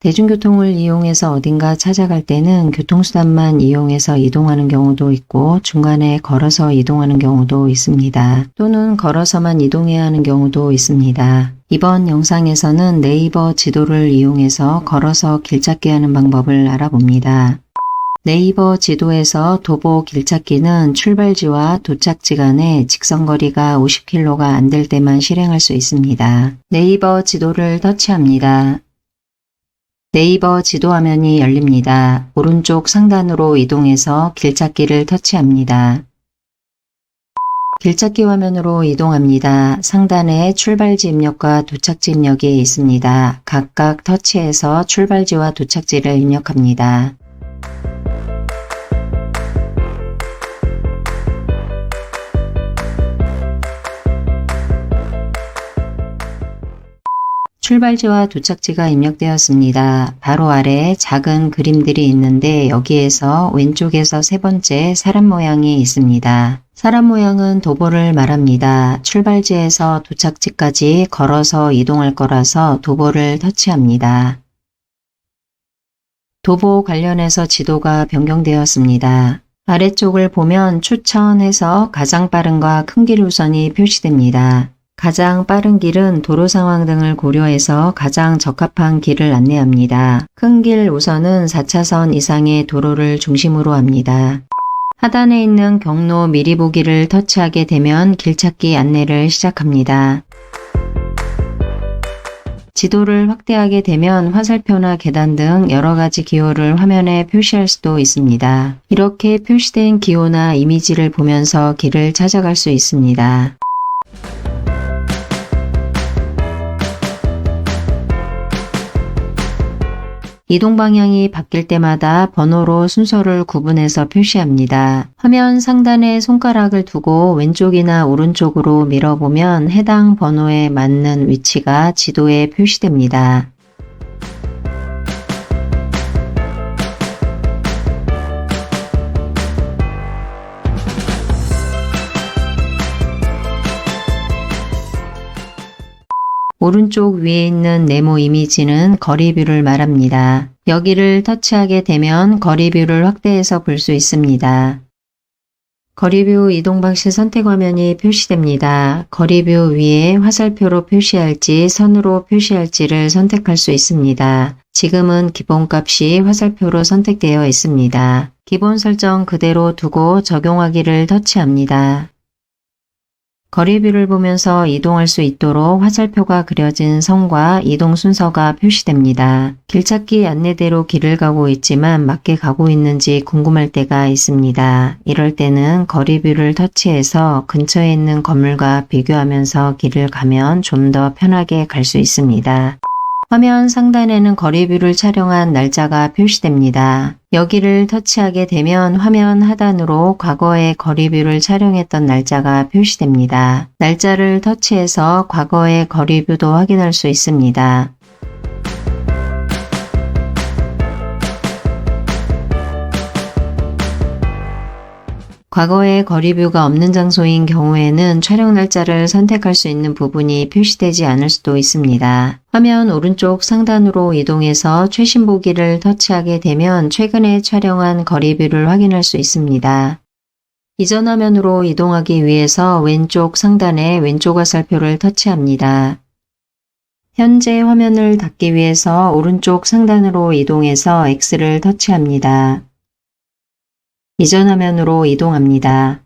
대중교통을 이용해서 어딘가 찾아갈 때는 교통수단만 이용해서 이동하는 경우도 있고 중간에 걸어서 이동하는 경우도 있습니다. 또는 걸어서만 이동해야 하는 경우도 있습니다. 이번 영상에서는 네이버 지도를 이용해서 걸어서 길 찾기 하는 방법을 알아봅니다. 네이버 지도에서 도보 길찾기는 출발지와 도착지 간의 직선거리가 50km가 안 될 때만 실행할 수 있습니다. 네이버 지도를 터치합니다. 네이버 지도 화면이 열립니다. 오른쪽 상단으로 이동해서 길찾기를 터치합니다. 길찾기 화면으로 이동합니다. 상단에 출발지 입력과 도착지 입력이 있습니다. 각각 터치해서 출발지와 도착지를 입력합니다. 출발지와 도착지가 입력되었습니다. 바로 아래 작은 그림들이 있는데 여기에서 왼쪽에서 세 번째 사람 모양이 있습니다. 사람 모양은 도보를 말합니다. 출발지에서 도착지까지 걸어서 이동할 거라서 도보를 터치합니다. 도보 관련해서 지도가 변경되었습니다. 아래쪽을 보면 추천해서 가장 빠른과 큰 길 우선이 표시됩니다. 가장 빠른 길은 도로 상황 등을 고려해서 가장 적합한 길을 안내합니다. 큰 길 우선은 4차선 이상의 도로를 중심으로 합니다. 하단에 있는 경로 미리 보기를 터치하게 되면 길찾기 안내를 시작합니다. 지도를 확대하게 되면 화살표나 계단 등 여러 가지 기호를 화면에 표시할 수도 있습니다. 이렇게 표시된 기호나 이미지를 보면서 길을 찾아갈 수 있습니다. 이동 방향이 바뀔 때마다 번호로 순서를 구분해서 표시합니다. 화면 상단에 손가락을 두고 왼쪽이나 오른쪽으로 밀어보면 해당 번호에 맞는 위치가 지도에 표시됩니다. 오른쪽 위에 있는 네모 이미지는 거리뷰를 말합니다. 여기를 터치하게 되면 거리뷰를 확대해서 볼 수 있습니다. 거리뷰 이동 방식 선택 화면이 표시됩니다. 거리뷰 위에 화살표로 표시할지 선으로 표시할지를 선택할 수 있습니다. 지금은 기본값이 화살표로 선택되어 있습니다. 기본 설정 그대로 두고 적용하기를 터치합니다. 거리뷰를 보면서 이동할 수 있도록 화살표가 그려진 선과 이동 순서가 표시됩니다. 길찾기 안내대로 길을 가고 있지만 맞게 가고 있는지 궁금할 때가 있습니다. 이럴 때는 거리뷰를 터치해서 근처에 있는 건물과 비교하면서 길을 가면 좀 더 편하게 갈 수 있습니다. 화면 상단에는 거리뷰를 촬영한 날짜가 표시됩니다. 여기를 터치하게 되면 화면 하단으로 과거의 거리뷰를 촬영했던 날짜가 표시됩니다. 날짜를 터치해서 과거의 거리뷰도 확인할 수 있습니다. 과거에 거리뷰가 없는 장소인 경우에는 촬영 날짜를 선택할 수 있는 부분이 표시되지 않을 수도 있습니다. 화면 오른쪽 상단으로 이동해서 최신 보기를 터치하게 되면 최근에 촬영한 거리뷰를 확인할 수 있습니다. 이전 화면으로 이동하기 위해서 왼쪽 상단에 왼쪽 화살표를 터치합니다. 현재 화면을 닫기 위해서 오른쪽 상단으로 이동해서 X를 터치합니다. 이전 화면으로 이동합니다.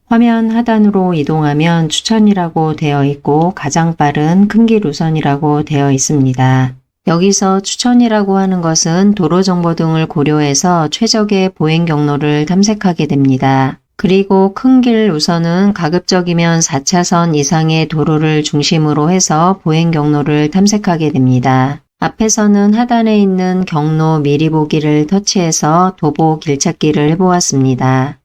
화면 하단으로 이동하면 추천이라고 되어 있고 가장 빠른 큰 길 우선이라고 되어 있습니다. 여기서 추천이라고 하는 것은 도로 정보 등을 고려해서 최적의 보행 경로를 탐색하게 됩니다. 그리고 큰 길 우선은 가급적이면 4차선 이상의 도로를 중심으로 해서 보행 경로를 탐색하게 됩니다. 앞에서는 하단에 있는 경로 미리 보기를 터치해서 도보 길찾기를 해보았습니다.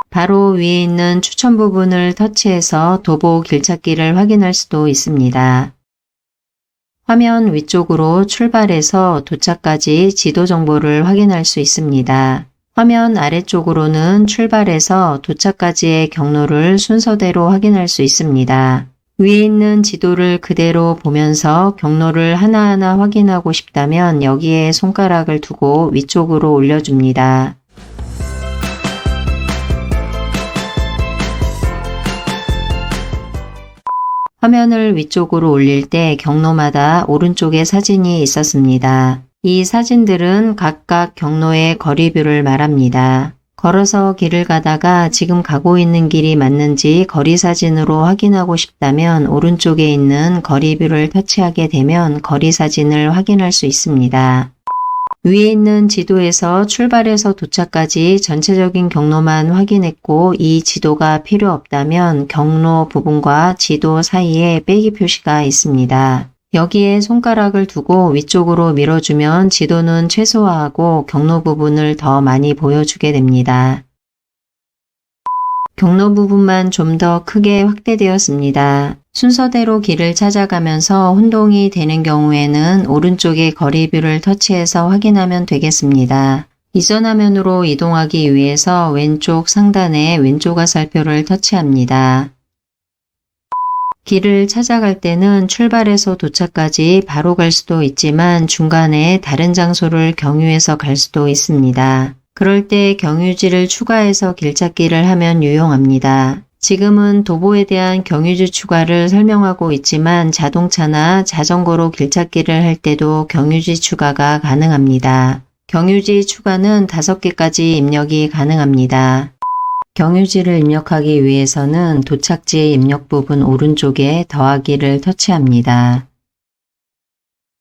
바로 위에 있는 추천 부분을 터치해서 도보 길찾기를 확인할 수도 있습니다. 화면 위쪽으로 출발해서 도착까지 지도 정보를 확인할 수 있습니다. 화면 아래쪽으로는 출발해서 도착까지의 경로를 순서대로 확인할 수 있습니다. 위에 있는 지도를 그대로 보면서 경로를 하나하나 확인하고 싶다면 여기에 손가락을 두고 위쪽으로 올려줍니다. 화면을 위쪽으로 올릴 때 경로마다 오른쪽에 사진이 있었습니다. 이 사진들은 각각 경로의 거리뷰를 말합니다. 걸어서 길을 가다가 지금 가고 있는 길이 맞는지 거리 사진으로 확인하고 싶다면 오른쪽에 있는 거리뷰를 터치하게 되면 거리 사진을 확인할 수 있습니다. 위에 있는 지도에서 출발해서 도착까지 전체적인 경로만 확인했고 이 지도가 필요 없다면 경로 부분과 지도 사이에 빼기 표시가 있습니다. 여기에 손가락을 두고 위쪽으로 밀어주면 지도는 최소화하고 경로 부분을 더 많이 보여주게 됩니다. 경로 부분만 좀 더 크게 확대되었습니다. 순서대로 길을 찾아가면서 혼동이 되는 경우에는 오른쪽에 거리뷰를 터치해서 확인하면 되겠습니다. 이전 화면으로 이동하기 위해서 왼쪽 상단에 왼쪽 화살표를 터치합니다. 길을 찾아갈 때는 출발해서 도착까지 바로 갈 수도 있지만 중간에 다른 장소를 경유해서 갈 수도 있습니다. 그럴 때 경유지를 추가해서 길찾기를 하면 유용합니다. 지금은 도보에 대한 경유지 추가를 설명하고 있지만 자동차나 자전거로 길찾기를 할 때도 경유지 추가가 가능합니다. 경유지 추가는 5개까지 입력이 가능합니다. 경유지를 입력하기 위해서는 도착지 입력 부분 오른쪽에 더하기를 터치합니다.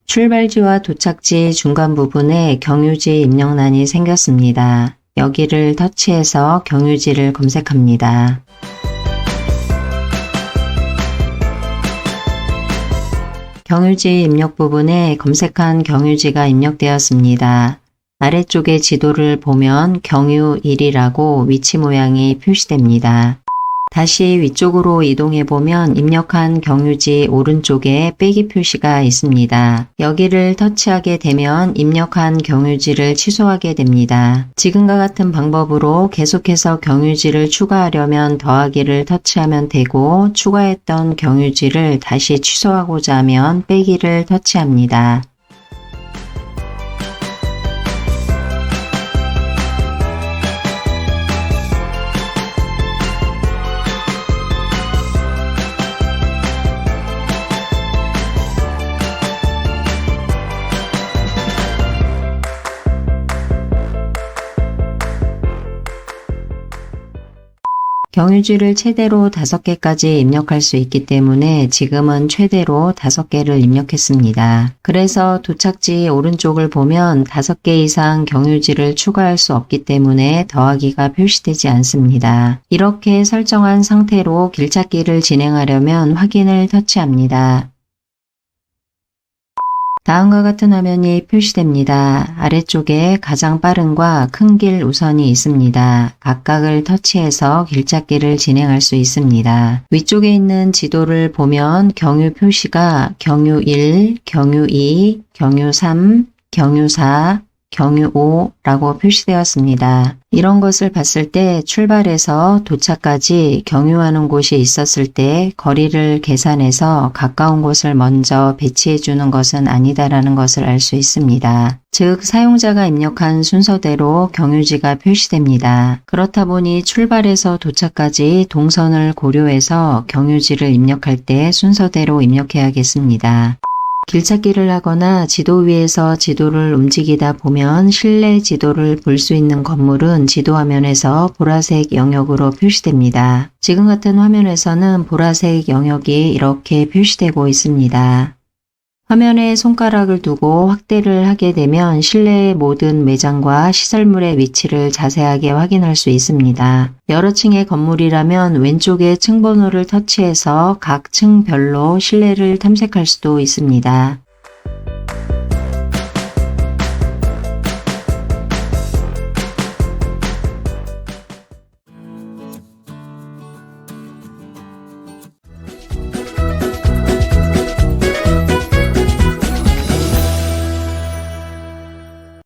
출발지와 도착지 중간 부분에 경유지 입력란이 생겼습니다. 여기를 터치해서 경유지를 검색합니다. 경유지 입력 부분에 검색한 경유지가 입력되었습니다. 아래쪽에 지도를 보면 경유 1이라고 위치 모양이 표시됩니다. 다시 위쪽으로 이동해 보면 입력한 경유지 오른쪽에 빼기 표시가 있습니다. 여기를 터치하게 되면 입력한 경유지를 취소하게 됩니다. 지금과 같은 방법으로 계속해서 경유지를 추가하려면 더하기를 터치하면 되고 추가했던 경유지를 다시 취소하고자 하면 빼기를 터치합니다. 경유지를 최대로 5개까지 입력할 수 있기 때문에 지금은 최대로 5개를 입력했습니다. 그래서 도착지 오른쪽을 보면 5개 이상 경유지를 추가할 수 없기 때문에 더하기가 표시되지 않습니다. 이렇게 설정한 상태로 길찾기를 진행하려면 확인을 터치합니다. 다음과 같은 화면이 표시됩니다. 아래쪽에 가장 빠른과 큰 길 우선이 있습니다. 각각을 터치해서 길찾기를 진행할 수 있습니다. 위쪽에 있는 지도를 보면 경유 표시가 경유 1, 경유 2, 경유 3, 경유 4, 경유 5라고 표시되었습니다. 이런 것을 봤을 때 출발해서 도착까지 경유하는 곳이 있었을 때 거리를 계산해서 가까운 곳을 먼저 배치해 주는 것은 아니다라는 것을 알 수 있습니다. 즉 사용자가 입력한 순서대로 경유지가 표시됩니다. 그렇다 보니 출발해서 도착까지 동선을 고려해서 경유지를 입력할 때 순서대로 입력해야겠습니다. 길찾기를 하거나 지도 위에서 지도를 움직이다 보면 실내 지도를 볼 수 있는 건물은 지도 화면에서 보라색 영역으로 표시됩니다. 지금 같은 화면에서는 보라색 영역이 이렇게 표시되고 있습니다. 화면에 손가락을 두고 확대를 하게 되면 실내의 모든 매장과 시설물의 위치를 자세하게 확인할 수 있습니다. 여러 층의 건물이라면 왼쪽에 층번호를 터치해서 각 층별로 실내를 탐색할 수도 있습니다.